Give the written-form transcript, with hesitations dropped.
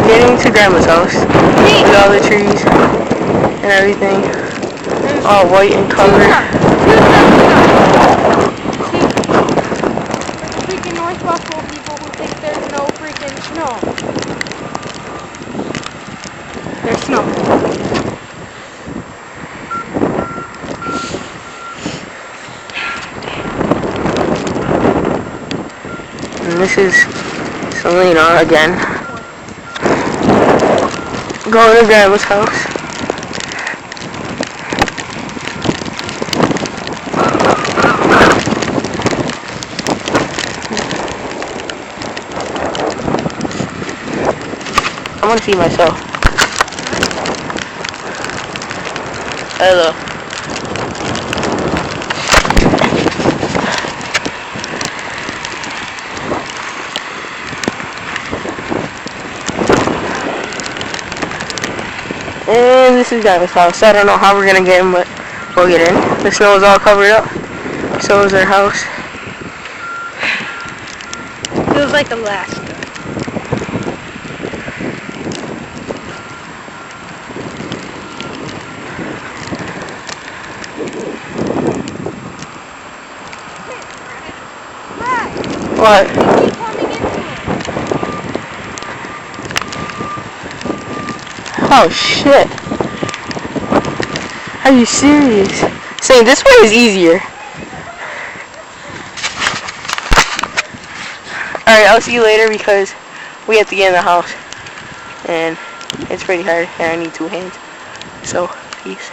getting to Grandma's house. With all the trees and everything. All white and colored. Freaking North Buffalo people who think there's no freaking snow. There's snow. And this is Selena again. Going to Grandma's house. I want to see myself. Hello. And this is Grandma's house. I don't know how we're gonna get in, but we'll get in. The snow is all covered up. So is their house. Feels like Alaska. What? You keep coming into it. Oh shit. Are you serious? Saying this way is easier. Alright, I'll see you later because we have to get in the house. And it's pretty hard and I need 2 hands. So, peace.